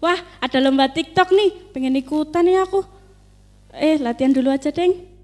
Wah, ada lomba TikTok nih, pengen ikutan ya aku. Latihan dulu aja, Deng.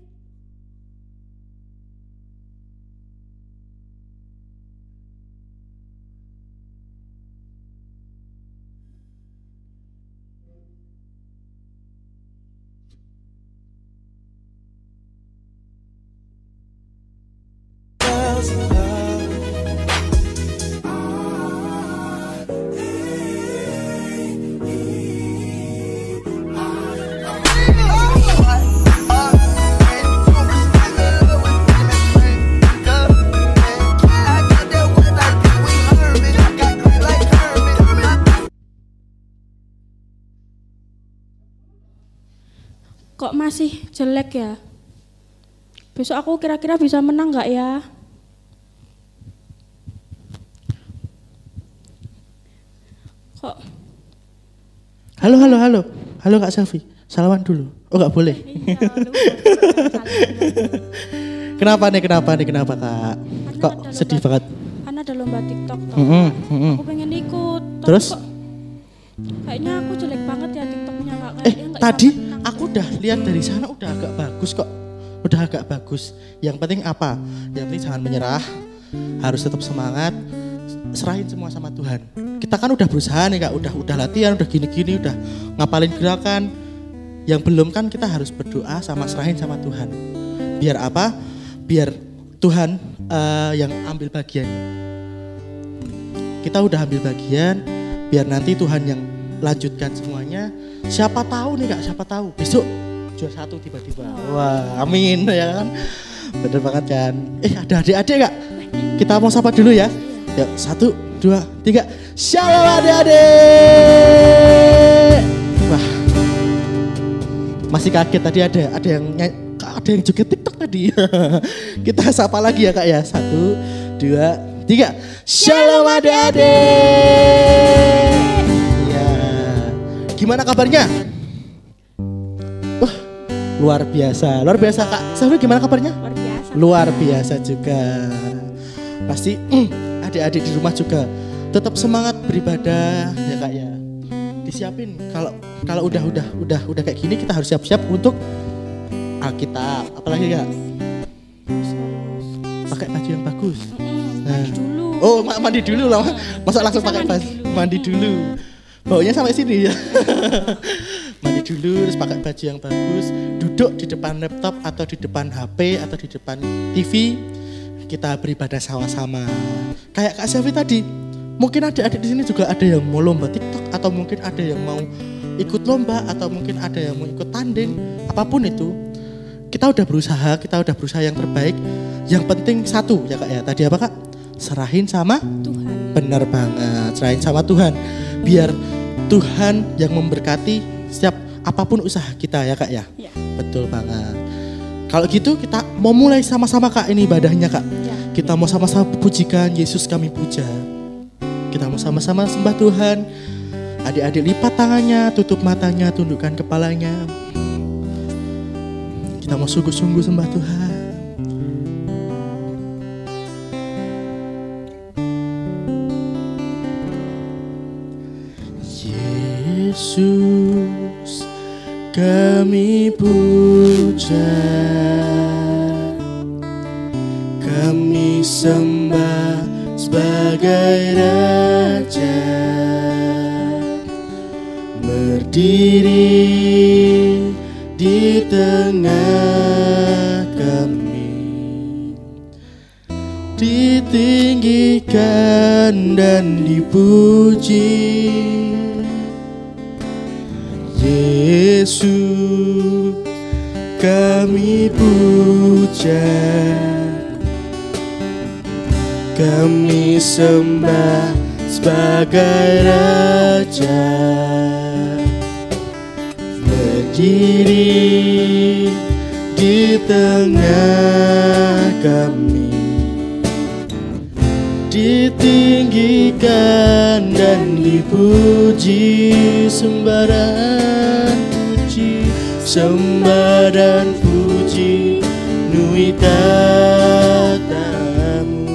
Kok masih jelek ya? Besok aku kira-kira bisa menang nggak ya? Kok? Halo Kak Selvi, salaman dulu. Oh nggak boleh? Iya, Kenapa Kak? Kok sedih banget? Kan ada lomba TikTok toh. Aku pengen ikut. Terus? Kayaknya aku jelek banget ya TikToknya Kak. Tadi aku udah lihat dari sana udah agak bagus kok. Udah agak bagus. Yang penting apa? Yang penting jangan menyerah. Harus tetap semangat. Serahin semua sama Tuhan. Kita kan udah berusaha nih Kak, udah latihan, udah gini-gini, udah ngapalin gerakan. Yang belum kan kita harus berdoa sama serahin sama Tuhan. Biar apa? Biar Tuhan yang ambil bagian. Kita udah ambil bagian, biar nanti Tuhan yang lanjutkan semuanya. Siapa tahu nih Kak, siapa tahu besok juara 1 tiba-tiba. Wah, amin ya kan. Bener banget kan. Ada adik-adik Kak. Kita mau sapa dulu ya. Ya, 1, 2, 3. Shalom adik-adik. Wah. Masih kaget tadi ada yang joget TikTok tadi. Kita sapa lagi ya Kak ya. 1, 2, 3. Shalom adik-adik. Gimana kabarnya? Wah, luar biasa Kak. Selvi gimana kabarnya? Luar biasa. Luar biasa juga. Pasti adik-adik di rumah juga tetap semangat beribadah ya Kak ya. Disiapin kalau udah kayak gini kita harus siap-siap untuk Alkitab. Apalagi Kak? Pakai baju yang bagus. Mandi dulu. Oh, mandi dulu lah. Masa langsung pakai baju mandi dulu. Baunya sampai sini ya. Mandi dulu, terus pakai baju yang bagus, duduk di depan laptop atau di depan HP atau di depan TV, kita beribadah sama-sama. Kayak Kak Selvi tadi, mungkin adik-adik di sini juga ada yang mau lomba TikTok atau mungkin ada yang mau ikut lomba atau mungkin ada yang mau ikut tanding, apapun itu. Kita udah berusaha yang terbaik. Yang penting satu ya Kak ya. Tadi apa Kak? Serahin sama Tuhan. Bener banget, serahin sama Tuhan. Biar Tuhan yang memberkati setiap apapun usaha kita ya Kak ya. Ya. Betul banget. Kalau gitu kita mau mulai sama-sama Kak ini ibadahnya Kak. Ya. Kita mau sama-sama pujikan Yesus kami puja. Kita mau sama-sama sembah Tuhan. Adik-adik lipat tangannya, tutup matanya, tundukkan kepalanya. Kita mau sungguh-sungguh sembah Tuhan. Yesus kami puja, kami sembah sebagai Raja, berdiri di tengah kami, ditinggikan dan dipuji. Yesus kami puja, kami sembah sebagai Raja, berdiri di tengah kami, ditinggikan dan dipuji. Sembah dan puji, sembah dan puji, nuitatamu.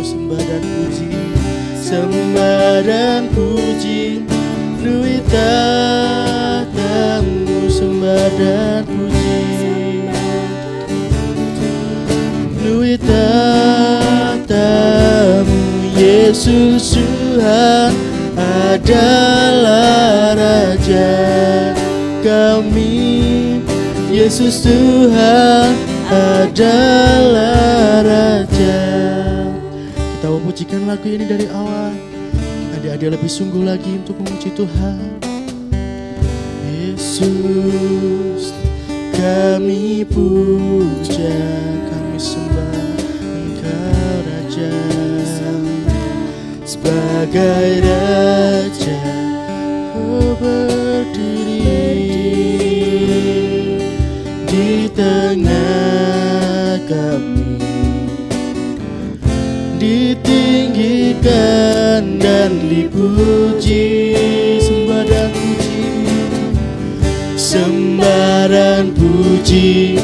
Sembah dan puji, sembah dan puji, nuitatamu. dan puji. Melalui tatamu Yesus Tuhan adalah Raja kami. Yesus Tuhan adalah Raja. Kita memujikan lagu ini dari awal. Adik-adik lebih sungguh lagi untuk memuji Tuhan. Yesus kami puja, kami sembah Engkau Raja. Sebagai Raja berdiri di tengah kami, ditinggikan dan dipuji. Sembah dan puji, sembah dan puji,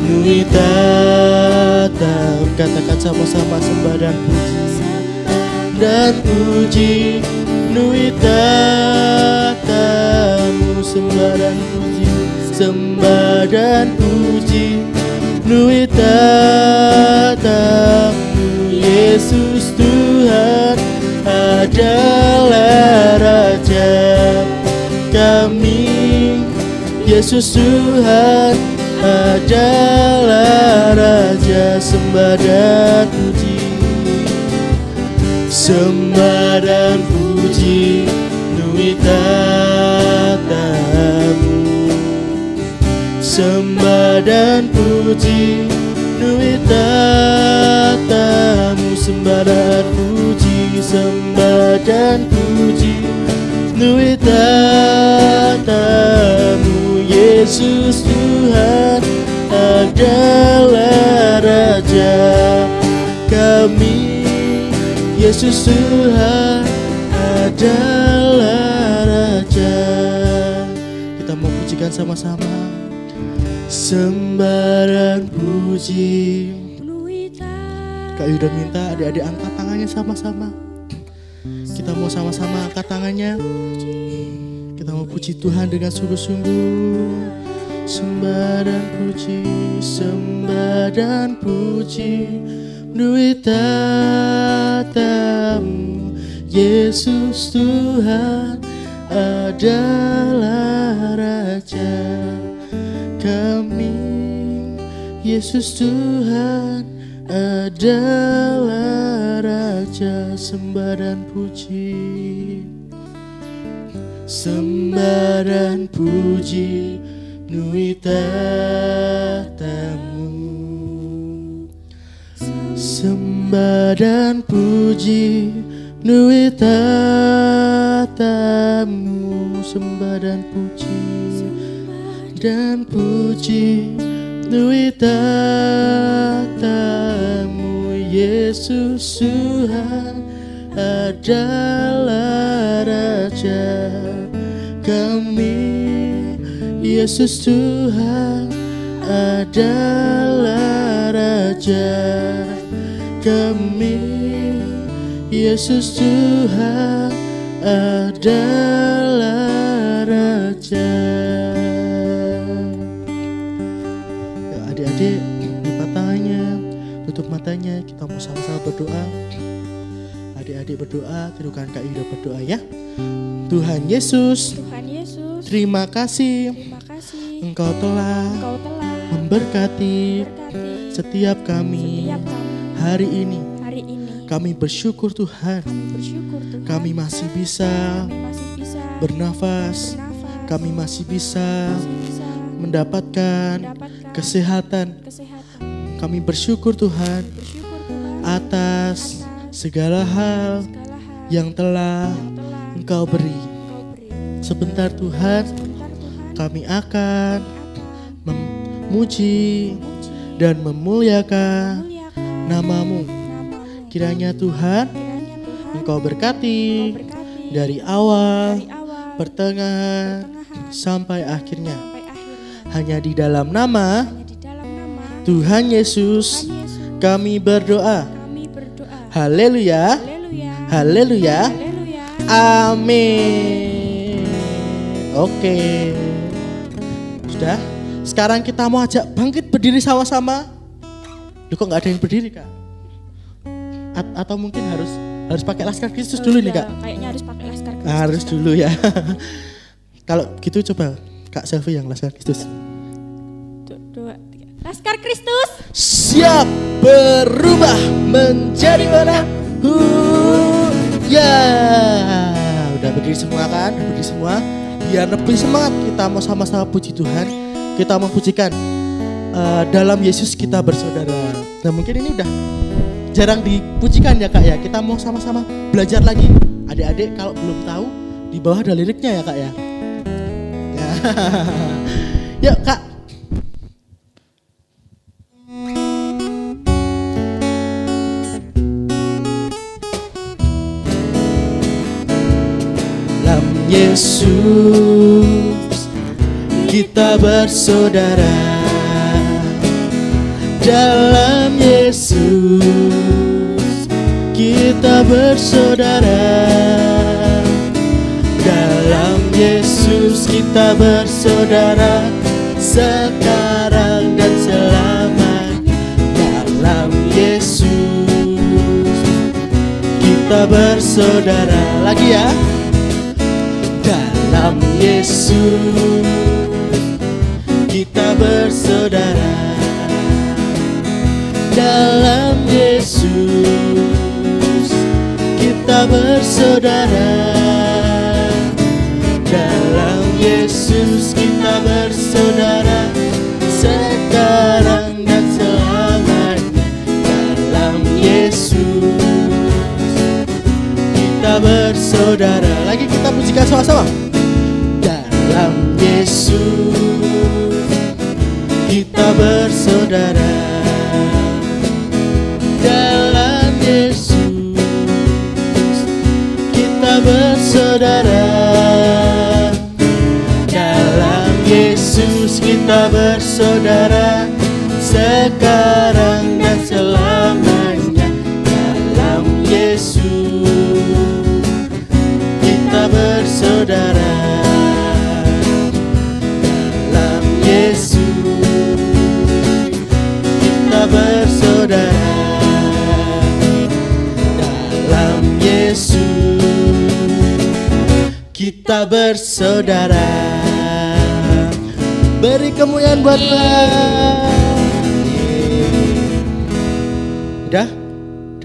nui tatap. Katakan sama-sama, sembah dan puji. Dan puji, nui tatamu. Sembah dan puji, sembah dan puji, nui tatamu. Yesus Tuhan adalah Raja kami. Yesus Tuhan adalah Raja. Sembah dan puji, sembah dan puji, nui tatamu. Sembah dan puji, nui tatamu. Sembah dan puji, sembah dan puji, nui tatamu. Yesus Tuhan adalah Raja kami. Yesus Tuhan adalah Raja. Kita mau pujikan sama-sama. Sembah dan puji. Kak Yuda minta adik-adik angkat tangannya sama-sama. Kita mau sama-sama angkat tangannya. Kita mau puji Tuhan dengan sungguh-sungguh. Sembah dan puji, sembah dan puji, nui tatamu. Yesus Tuhan adalah Raja kami. Yesus Tuhan adalah Raja. Sembah dan puji, sembah dan puji, nui tatamu. Sembah dan puji, nui tatamu. Sembah dan puji, dan puji, nui tatamu. Yesus Tuhan adalah Raja kami. Yesus Tuhan adalah Raja kami. Yesus Tuhan adalah Raja. Ya, adik-adik lipat tangannya, tutup matanya, kita mau sama-sama berdoa. Adik-adik berdoa, tirukan Kak Yuda berdoa ya. Tuhan Yesus, terima kasih, Engkau telah memberkati setiap kami hari ini. Kami bersyukur Tuhan, kami masih bisa bernafas, kami masih bisa mendapatkan kesehatan. Kami bersyukur Tuhan atas segala hal yang telah Engkau beri. Sebentar Tuhan, kami akan memuji dan memuliakan nama-Mu. Kiranya Tuhan, Engkau berkati dari awal, pertengahan, sampai akhirnya. Hanya di dalam nama Tuhan Yesus kami berdoa. Haleluya. Haleluya. Amin. Oke. Sudah? Sekarang kita mau ajak bangkit berdiri sama-sama. Loh kok gak ada yang berdiri Kak? Atau mungkin harus pakai Laskar Kristus dulu nih Kak? Kayaknya harus pakai Laskar Kristus. Harus dulu ya. Kalau gitu coba Kak Selvi yang Laskar Kristus. 2, 3. Laskar Kristus. Siap berubah menjadi mana? Ya. Udah berdiri semua kan? Udah berdiri semua. Biar lebih semangat kita mau sama-sama puji Tuhan. Kita mau pujikan dalam Yesus kita bersaudara. Nah mungkin ini udah jarang dipujikan ya Kak ya. Kita mau sama-sama belajar lagi. Adik-adik kalau belum tahu di bawah ada liriknya ya Kak ya. Yuk Kak. Dalam Yesus kita bersaudara. Dalam Yesus kita bersaudara. Dalam Yesus kita bersaudara sekarang dan selamanya. Dalam Yesus kita bersaudara. Lagi ya. Dalam Yesus kita bersaudara. Dalam Yesus kita bersaudara. Dalam Yesus kita bersaudara sekarang dan selamanya. Dalam Yesus kita bersaudara. Lagi kita pujikan sama-sama. Dalam Yesus kita bersaudara. Dalam Yesus kita bersaudara. Dalam Yesus kita bersaudara sekarang dan selamanya. Dalam Yesus kita bersaudara. Dalam Yesus kita bersaudara. Dalam Yesus kita bersaudara. Beri kemuliaan buat Tuhan. Udah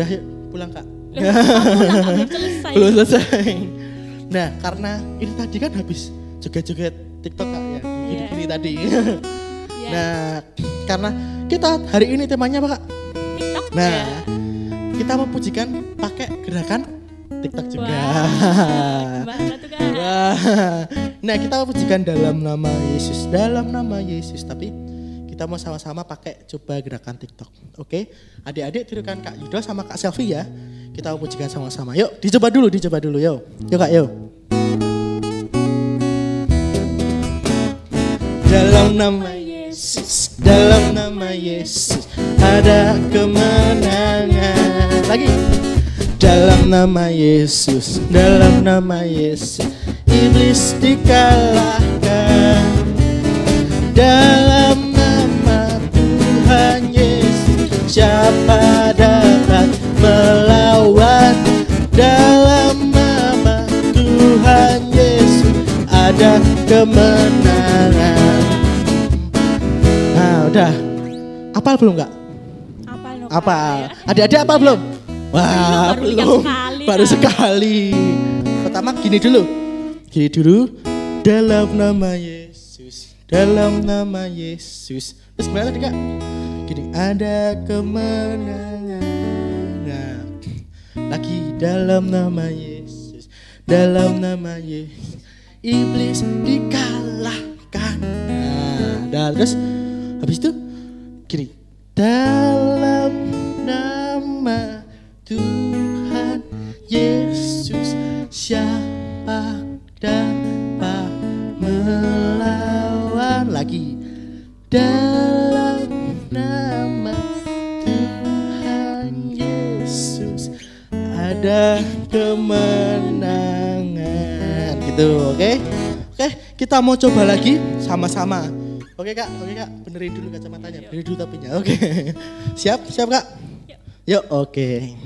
yuk pulang Kak. Belum selesai. Nah karena ini tadi kan habis joget-joget TikTok Kak ya, gini-gini tadi. Nah karena kita hari ini temanya apa Kak? TikTok. Nah kita mau pujikan pakai gerakan TikTok juga. Gimana tuh Kak? Nah kita mau pujikan dalam nama Yesus, dalam nama Yesus. Tapi kita mau sama-sama pakai coba gerakan TikTok. Oke, adik-adik tirukan Kak Yudo sama Kak Selvi ya. Kita mau pujikan sama-sama. Yuk dicoba dulu yuk. Yuk Kak yuk. Dalam nama Yesus, dalam nama Yesus ada kemenangan. Lagi. Dalam nama Yesus, dalam nama Yesus iblis dikalahkan. Dalam nama Tuhan Yesus siapa dapat melawan. Dalam nama Tuhan Yesus ada kemenangan. Nah udah, apal belum Kak? Apal. Adik-adik apal belum? Wah, baru sekali. Pertama gini dulu. Dalam nama Yesus, dalam nama Yesus. Terus gimana tadi Kak? Gini, ada kemenangan. Nah, lagi dalam nama Yesus, dalam nama Yesus iblis dikalahkan. Nah, terus habis itu gini, dalam nama Tuhan Yesus siapa dapat melawan. Lagi dalam nama Tuhan Yesus ada kemenangan gitu. Oke, kita mau coba lagi sama-sama. Oke kak, benerin dulu kacamatanya, benerin dulu topinya. Oke, siap kak? Yuk, oke.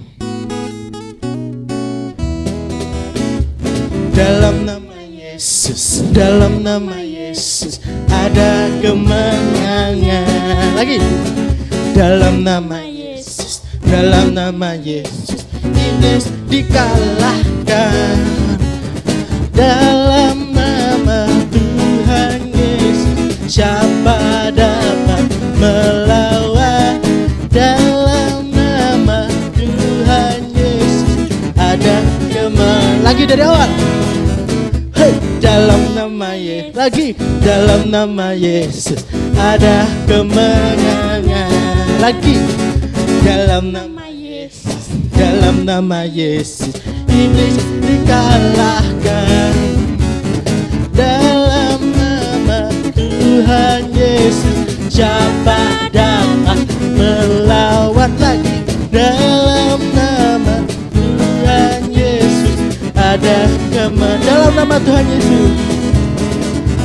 Dalam nama Yesus, dalam nama Yesus ada kemenangan. Lagi. Dalam nama Yesus, dalam nama Yesus iblis dikalahkan. Dalam nama Tuhan Yesus siapa dapat melawan? Dalam nama Tuhan Yesus ada kemenangan. Lagi dari awal. Hey, dalam nama Yesus. Lagi. Dalam nama Yesus ada kemenangan. Lagi. Dalam nama Yesus. Dalam nama Yesus iblis dikalahkan. Dalam nama Tuhan Yesus siapa dapat melawan? Lagi. Dalam nama Tuhan Yesus ada kemenangan. Dalam nama Tuhan Yesus.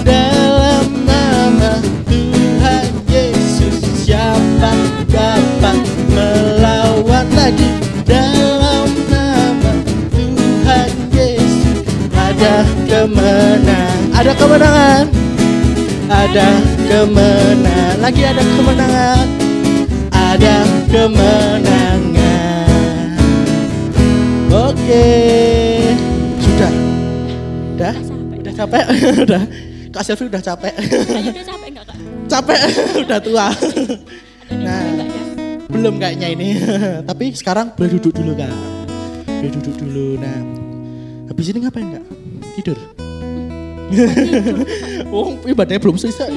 Dalam nama Tuhan Yesus siapa dapat melawan? Lagi. Dalam nama Tuhan Yesus ada kemenangan. Ada kemenangan. Ada kemenangan. Lagi ada kemenangan. Ada kemenangan. Oke. Sudah. Udah capek. Udah. Kak Selvi udah capek. Saya udah capek enggak kak? Capek. Udah tua. Nah. Enggak ya? Belum kayaknya ini. Tapi sekarang boleh duduk dulu kak. Boleh duduk dulu. Nah, habis ini ngapain kak? Tidur. Oh, ibadahnya belum selesai.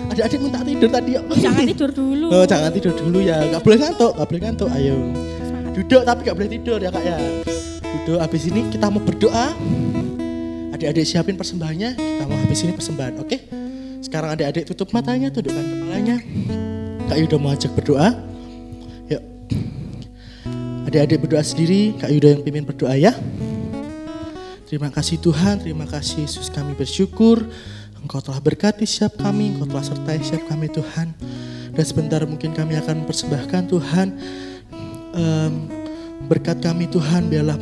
Adik-adik minta tidur tadi. Jangan tidur dulu. Oh, jangan tidur dulu ya. Gak boleh ngantuk, Ayo. Duduk tapi gak boleh tidur ya kak ya. Duduk. Habis ini kita mau berdoa. Adik-adik siapin persembahannya. Kita mau habis ini persembahan. Oke? Sekarang adik-adik tutup matanya, tundukkan kepalanya. Kak Yuda mau ajak berdoa. Yuk. Adik-adik berdoa sendiri, Kak Yuda yang pimpin berdoa ya. Terima kasih Tuhan, terima kasih Yesus, kami bersyukur Engkau telah berkati setiap kami, Engkau telah sertai setiap kami Tuhan. Dan sebentar mungkin kami akan mempersembahkan Tuhan, berkat kami Tuhan, biarlah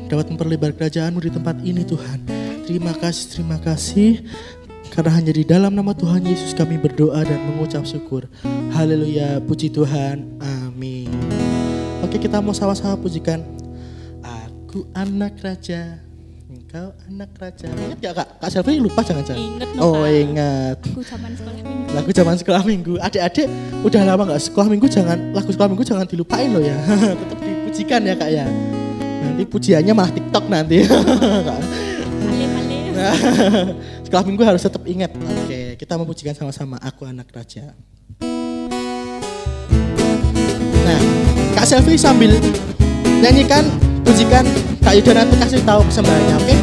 dapat memperlebar kerajaan-Mu di tempat ini Tuhan. Terima kasih, karena hanya di dalam nama Tuhan Yesus kami berdoa dan mengucap syukur. Haleluya, puji Tuhan, amin. Oke, kita mau sama-sama pujikan. Aku anak raja, engkau anak raja. Ingat gak kak? Kak Selvi lupa jangan-jangan. Ingat Oh ingat. Lagu zaman sekolah minggu. Adik-adik udah lama gak sekolah minggu, lagu sekolah minggu jangan dilupain loh ya. Tetap dipujikan ya kak ya. Nanti pujiannya malah TikTok nanti. Sekolah minggu harus tetap ingat. Oke, kita mau pujikan sama-sama. Aku anak raja. Nah, Kak Selvi sambil nyanyikan, pujikan, Kak Yuda nanti kasih tahu persembahannya, oke?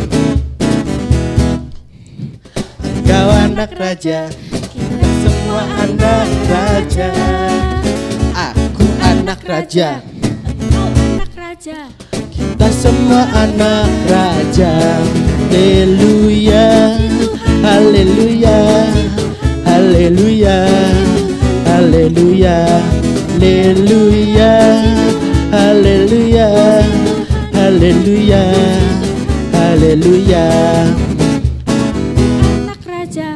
Engkau anak raja, kita semua anak raja. Aku anak raja, engkau anak raja. kita semua anak raja. Haleluya, haleluya, haleluya, haleluya, haleluya, haleluya, haleluya, haleluya. Anak raja,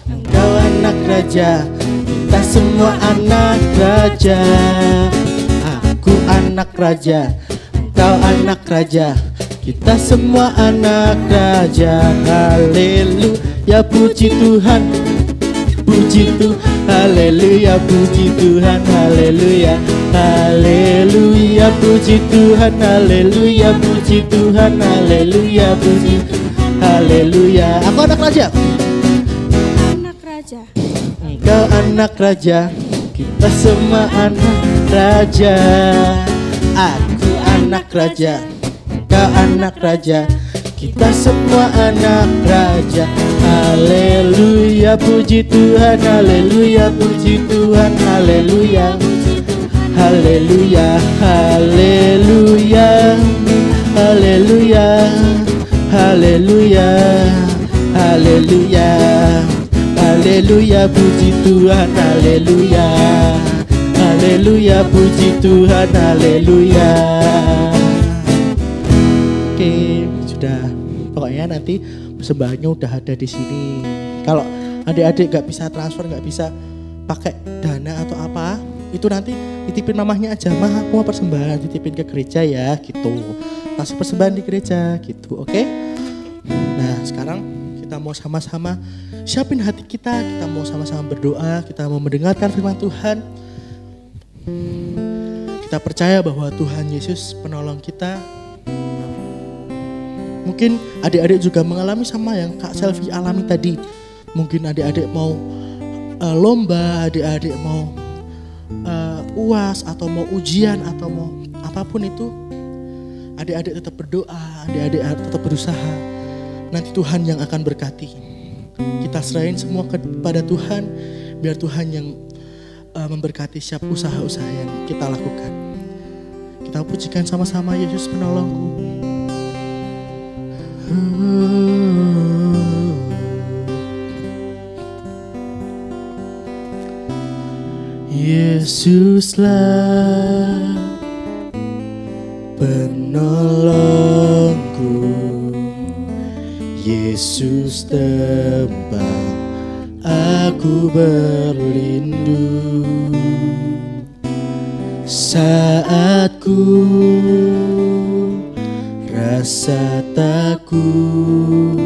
Engkau anak raja, kita semua anak raja. Aku anak raja, engkau anak raja, kita semua anak raja. Haleluya, puji Tuhan, puji Tuhan, haleluya, puji Tuhan, haleluya, haleluya, puji Tuhan, haleluya, puji Tuhan, haleluya, puji Tuhan, haleluya. Aku anak raja, anak raja. engkau anak raja, kita semua anak raja. Aku anak raja, engkau anak raja, kita semua anak raja. Haleluya, puji Tuhan, haleluya, puji Tuhan, haleluya, haleluya, haleluya, haleluya, haleluya, haleluya, Haleluya, puji Tuhan, haleluya. Haleluya, puji Tuhan, haleluya. Oke, sudah. Pokoknya nanti persembahannya udah ada di sini. Kalau adik-adik gak bisa transfer, gak bisa pakai dana atau apa, itu nanti titipin mamahnya aja, mah aku mau persembahan, titipin ke gereja ya, gitu. Kasih persembahan di gereja, gitu, oke? Nah, sekarang kita mau sama-sama siapin hati kita mau sama-sama berdoa, kita mau mendengarkan firman Tuhan. Kita percaya bahwa Tuhan Yesus penolong kita. Mungkin adik-adik juga mengalami sama yang Kak Selvi alami tadi. Mungkin adik-adik mau lomba, adik-adik mau UAS atau mau ujian atau mau apapun itu. Adik-adik tetap berdoa, adik-adik tetap berusaha. Nanti Tuhan yang akan berkati. Kita serahin semua kepada Tuhan, biar Tuhan yang memberkati setiap usaha-usaha yang kita lakukan. Kita pujikan sama-sama, Yesus penolongku. Yesuslah penolongku, Yesus tempat aku berlindung. Saat ku rasa takut,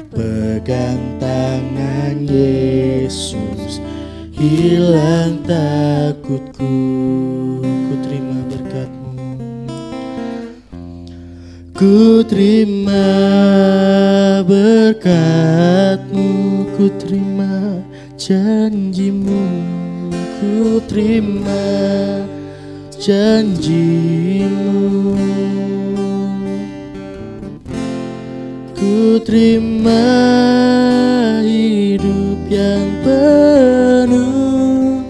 pegang tangan Yesus, hilang takutku. Ku terima berkat-Mu, ku terima berkat-Mu, ku terima janji-Mu, ku terima janji-Mu. Ku terima hidup yang penuh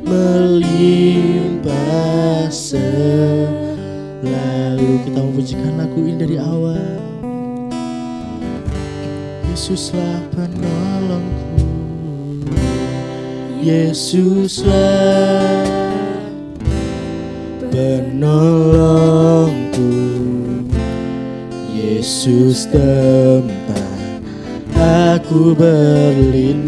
melimpah selalu. Kita memujikan lagu ini dari awal. Yesuslah penolongku, Yesuslah penolongku, Yesus tempat aku berlindung.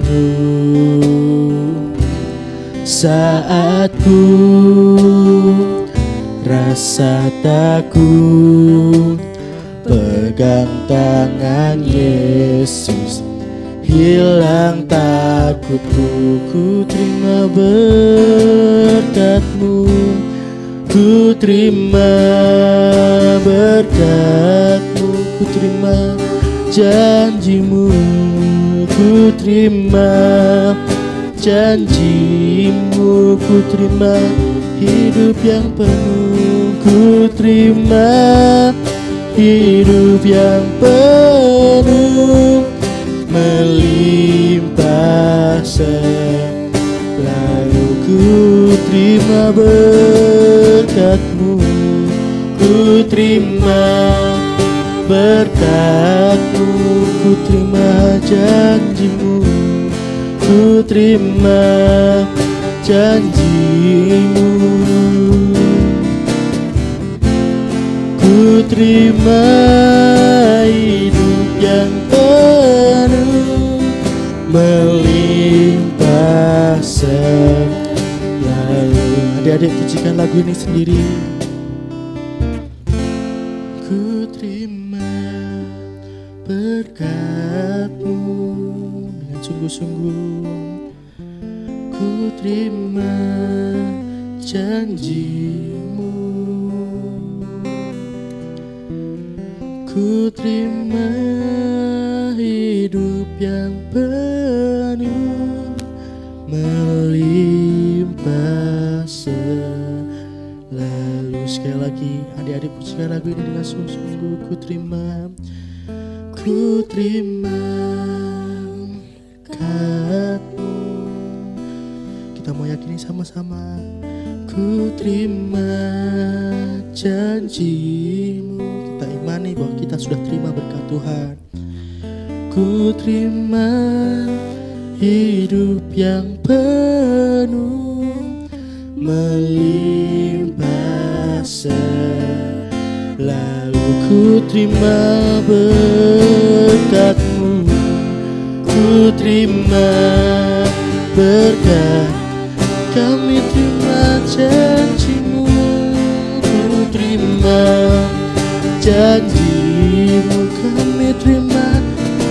Saat ku rasa takut, pegang tangan Yesus, hilang takutku. Ku terima berkat-Mu, ku terima berkat-Mu, ku terima janji-Mu, ku terima janji-Mu, ku terima hidup yang penuh, ku terima hidup yang penuh melimpah selalu. Ku terima berkat-Mu, ku terima berkat-Mu, ku terima janji-Mu, ku terima janji-Mu, ku terima hidup yang penuh melimpah selalu. Adik-adik pujikan lagu ini sendiri. Ku terima berkat-Mu dengan sungguh-sungguh, ku terima janji-Mu, ku terima hidup yang penuh melimpah selalu. Sekali lagi adik-adik pujikan lagu ini dengan sungguh-sungguh. Ku terima berkat-Mu. Kita mau yakini sama-sama. Ku terima janji-Mu. Kita imani bahwa kita sudah terima berkat Tuhan. Ku terima hidup yang penuh melimpah, selalu ku terima berkat-Mu, ku terima berkat, kami terima janji-Mu, ku terima janji-Mu, kami terima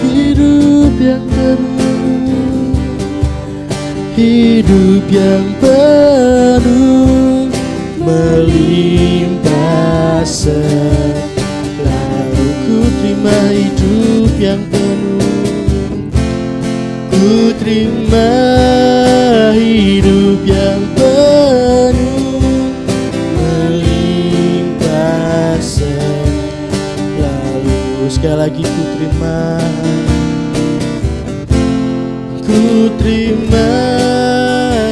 hidup yang penuh, hidup yang penuh melimpah, selalu ku terima hidup yang penuh, ku terima hidup yang penuh melimpah, selalu sekali lagi ku terima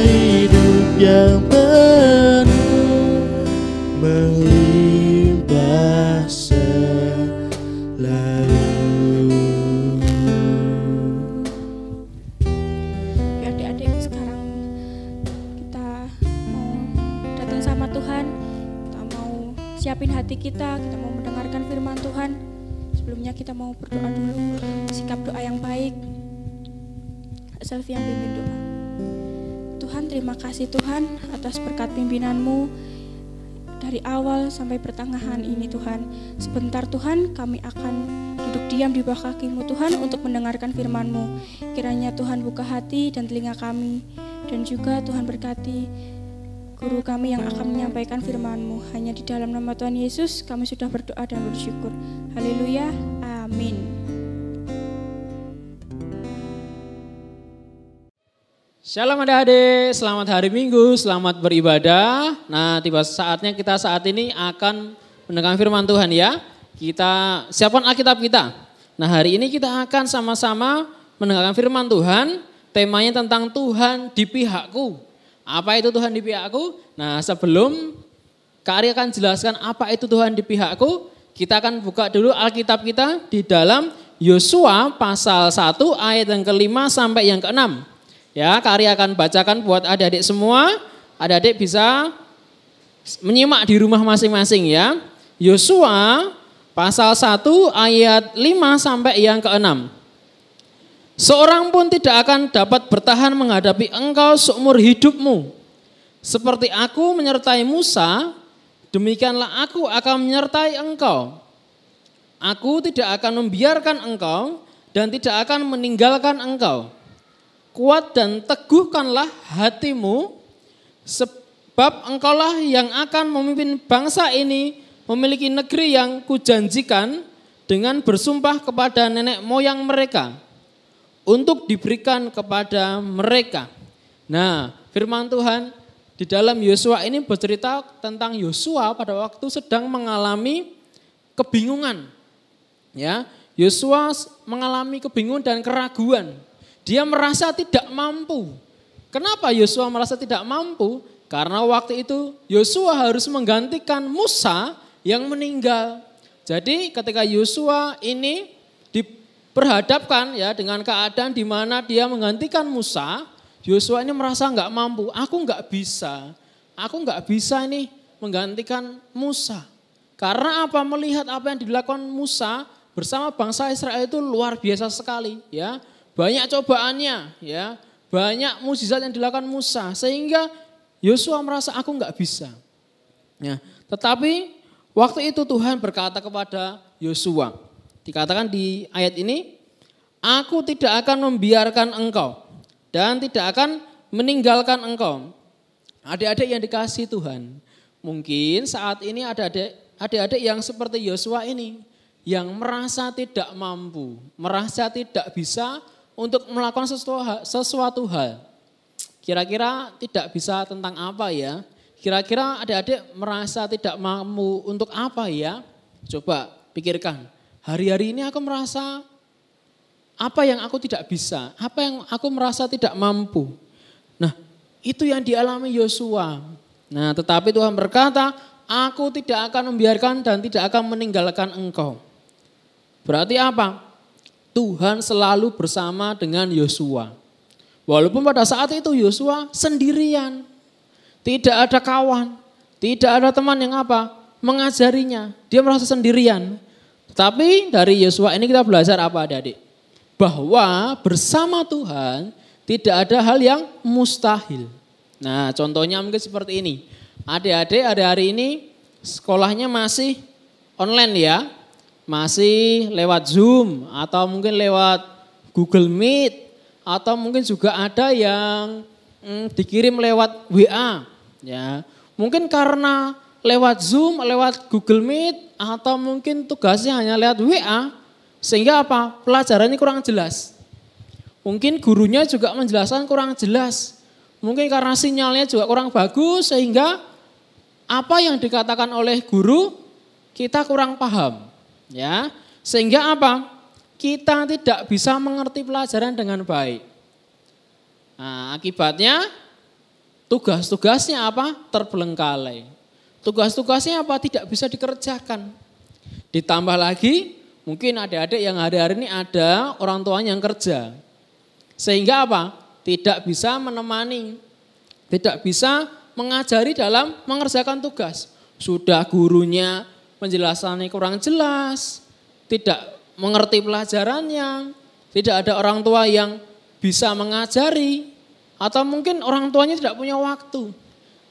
hidup yang penuh melimpah selalu. Ya adik-adik, sekarang kita mau datang sama Tuhan, kita mau siapin hati kita mau mendengarkan firman Tuhan. Sebelumnya kita mau berdoa dulu, sikap doa yang baik. Selfie yang pimpin doa. Tuhan, terima kasih Tuhan atas berkat pimpinan-Mu dari awal sampai pertengahan ini Tuhan. Sebentar Tuhan, kami akan duduk diam di bawah kaki-Mu Tuhan untuk mendengarkan firman-Mu. Kiranya Tuhan buka hati dan telinga kami, dan juga Tuhan berkati guru kami yang akan menyampaikan firman-Mu. Hanya di dalam nama Tuhan Yesus kami sudah berdoa dan bersyukur. Haleluya, amin. Shalom adik-adik, selamat hari Minggu, selamat beribadah. Nah, tiba saatnya kita saat ini akan mendengarkan firman Tuhan ya. Kita siapkan Alkitab kita. Nah, hari ini kita akan sama-sama mendengarkan firman Tuhan. Temanya tentang Tuhan di pihakku. Apa itu Tuhan di pihakku? Nah, sebelum Kak Ari akan jelaskan apa itu Tuhan di pihakku, kita akan buka dulu Alkitab kita di dalam Yosua pasal 1 ayat yang ke-5 sampai yang ke-6. Ya, Kak Ari akan bacakan buat adik-adik semua. Adik-adik bisa menyimak di rumah masing-masing ya. Yosua pasal 1 ayat 5 sampai yang ke-6. Seorang pun tidak akan dapat bertahan menghadapi engkau seumur hidupmu. Seperti aku menyertai Musa, demikianlah aku akan menyertai engkau. Aku tidak akan membiarkan engkau dan tidak akan meninggalkan engkau. Kuat dan teguhkanlah hatimu, sebab engkaulah yang akan memimpin bangsa ini memiliki negeri yang kujanjikan dengan bersumpah kepada nenek moyang mereka untuk diberikan kepada mereka. Nah, firman Tuhan di dalam Yosua ini bercerita tentang Yosua pada waktu sedang mengalami kebingungan. Ya, Yosua mengalami kebingungan dan keraguan. Dia merasa tidak mampu. Kenapa Yosua merasa tidak mampu? Karena waktu itu Yosua harus menggantikan Musa yang meninggal. Jadi ketika Yosua ini diperhadapkan ya dengan keadaan di mana dia menggantikan Musa, Yosua ini merasa nggak mampu. Aku nggak bisa ini menggantikan Musa. Karena apa? Melihat apa yang dilakukan Musa bersama bangsa Israel itu luar biasa sekali ya. Banyak cobaannya ya, banyak mukjizat yang dilakukan Musa sehingga Yosua merasa aku nggak bisa. Ya, tetapi waktu itu Tuhan berkata kepada Yosua, dikatakan di ayat ini, aku tidak akan membiarkan engkau dan tidak akan meninggalkan engkau. Adik-adik yang dikasihi Tuhan, mungkin saat ini ada adik-adik yang seperti Yosua ini, yang merasa tidak mampu, merasa tidak bisa untuk melakukan sesuatu hal. Kira-kira tidak bisa tentang apa ya? Kira-kira adik-adik merasa tidak mampu untuk apa ya? Coba pikirkan. Hari-hari ini aku merasa apa yang aku tidak bisa? Apa yang aku merasa tidak mampu? Nah, itu yang dialami Yosua. Nah, tetapi Tuhan berkata, aku tidak akan membiarkan dan tidak akan meninggalkan engkau. Berarti apa? Tuhan selalu bersama dengan Yosua. Walaupun pada saat itu Yosua sendirian. Tidak ada kawan, tidak ada teman yang mengajarinya. Dia merasa sendirian. Tapi dari Yosua ini kita belajar apa adik-adik? Bahwa bersama Tuhan tidak ada hal yang mustahil. Nah contohnya mungkin seperti ini. Adik-adik hari ini sekolahnya masih online ya. Masih lewat Zoom atau mungkin lewat Google Meet. Atau mungkin juga ada yang dikirim lewat WA. Ya, mungkin karena lewat Zoom, lewat Google Meet, atau mungkin tugasnya hanya lewat WA, sehingga pelajarannya kurang jelas. Mungkin gurunya juga menjelaskan kurang jelas. Mungkin karena sinyalnya juga kurang bagus, sehingga apa yang dikatakan oleh guru kita kurang paham. Ya, sehingga kita tidak bisa mengerti pelajaran dengan baik. Nah, akibatnya tugas-tugasnya terbelengkalai. Tugas-tugasnya tidak bisa dikerjakan. Ditambah lagi mungkin adik-adik yang hari-hari ini ada orang tuanya yang kerja. Sehingga tidak bisa menemani, tidak bisa mengajari dalam mengerjakan tugas. Sudah gurunya penjelasannya kurang jelas, tidak mengerti pelajarannya, tidak ada orang tua yang bisa mengajari, atau mungkin orang tuanya tidak punya waktu.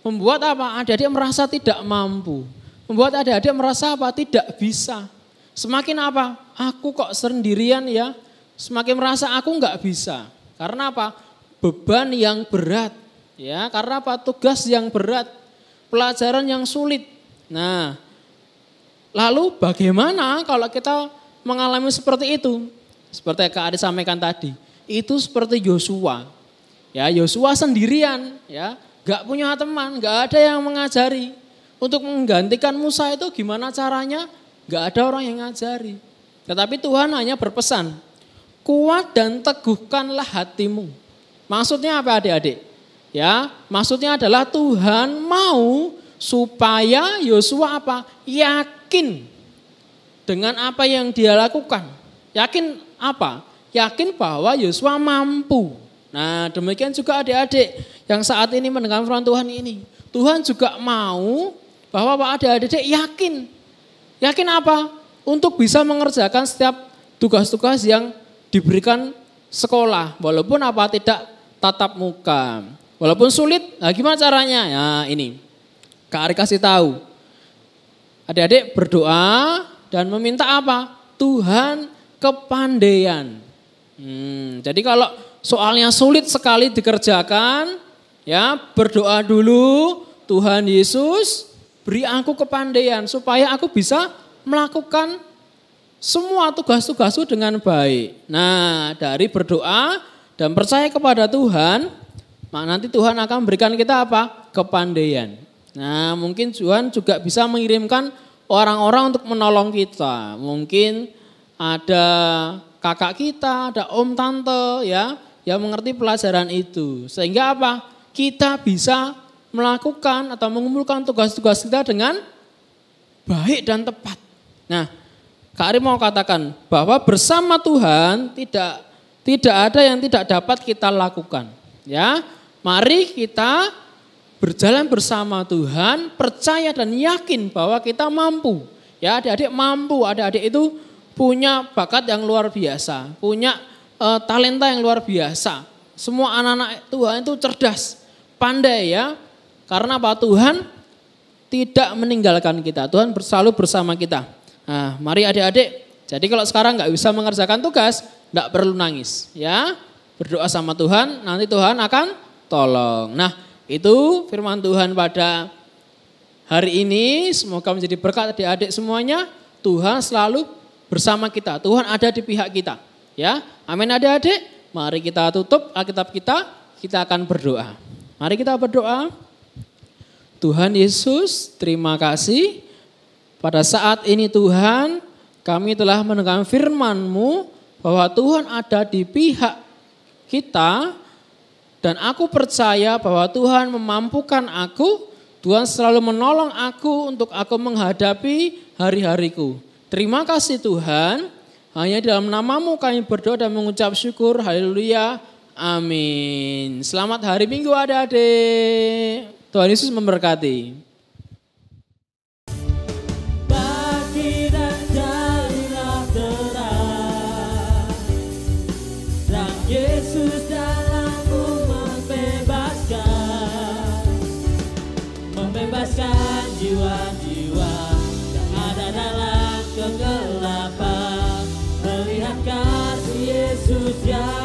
Membuat adik-adik merasa tidak mampu. Membuat adik-adik merasa tidak bisa. Semakin aku kok sendirian ya, semakin merasa aku enggak bisa. Karena beban yang berat. Ya, karena tugas yang berat, pelajaran yang sulit. Nah, lalu bagaimana kalau kita mengalami seperti itu? Seperti yang Kak Adi sampaikan tadi. Itu seperti Yosua. Ya, Yosua sendirian, ya, gak punya teman, gak ada yang mengajari. Untuk menggantikan Musa itu gimana caranya? Gak ada orang yang ngajari. Tetapi Tuhan hanya berpesan, kuat dan teguhkanlah hatimu. Maksudnya apa adik-adik? Ya, maksudnya adalah Tuhan mau supaya Yosua yakin dengan apa yang dia lakukan. Yakin Yakin bahwa Yosua mampu. Nah demikian juga adik-adik yang saat ini mendengar firman Tuhan ini. Tuhan juga mau bahwa adik-adik yakin. Yakin untuk bisa mengerjakan setiap tugas-tugas yang diberikan sekolah. Walaupun tidak tatap muka. Walaupun sulit, nah gimana caranya? Nah ini, Kak Ari kasih tahu. Adik-adik berdoa dan meminta Tuhan kepandaian. Jadi kalau soalnya sulit sekali dikerjakan, ya berdoa dulu, Tuhan Yesus beri aku kepandaian supaya aku bisa melakukan semua tugas-tugasku dengan baik. Nah dari berdoa dan percaya kepada Tuhan, nanti Tuhan akan memberikan kita kepandaian. Nah mungkin Tuhan juga bisa mengirimkan orang-orang untuk menolong kita. Mungkin ada kakak kita, ada om tante ya yang mengerti pelajaran itu. Sehingga kita bisa melakukan atau mengumpulkan tugas-tugas kita dengan baik dan tepat. Nah, Kak Ari mau katakan bahwa bersama Tuhan tidak ada yang tidak dapat kita lakukan. Ya, mari kita berjalan bersama Tuhan, percaya dan yakin bahwa kita mampu. Ya, adik-adik mampu, adik-adik itu punya bakat yang luar biasa, punya talenta yang luar biasa. Semua anak-anak Tuhan itu cerdas, pandai ya. Karena Tuhan tidak meninggalkan kita, Tuhan selalu bersama kita. Nah, mari adik-adik, jadi kalau sekarang nggak bisa mengerjakan tugas, nggak perlu nangis ya. Berdoa sama Tuhan, nanti Tuhan akan tolong. Nah, itu firman Tuhan pada hari ini, semoga menjadi berkat adik-adik semuanya. Tuhan selalu bersama kita, Tuhan ada di pihak kita. Ya, amin adik-adik. Mari kita tutup Alkitab kita akan berdoa. Mari kita berdoa. Tuhan Yesus, terima kasih. Pada saat ini Tuhan, kami telah mendengar firman-Mu bahwa Tuhan ada di pihak kita. Dan aku percaya bahwa Tuhan memampukan aku, Tuhan selalu menolong aku untuk aku menghadapi hari-hariku. Terima kasih Tuhan, hanya dalam nama-Mu kami berdoa dan mengucap syukur, haleluya, Amin. Selamat hari Minggu adik-adik. Tuhan Yesus memberkati. Bagi dan jadilah terang, terang Yesus dalammu membebaskan jiwa-jiwa yang ada dalam kegelapan, melihat kasih Yesus yang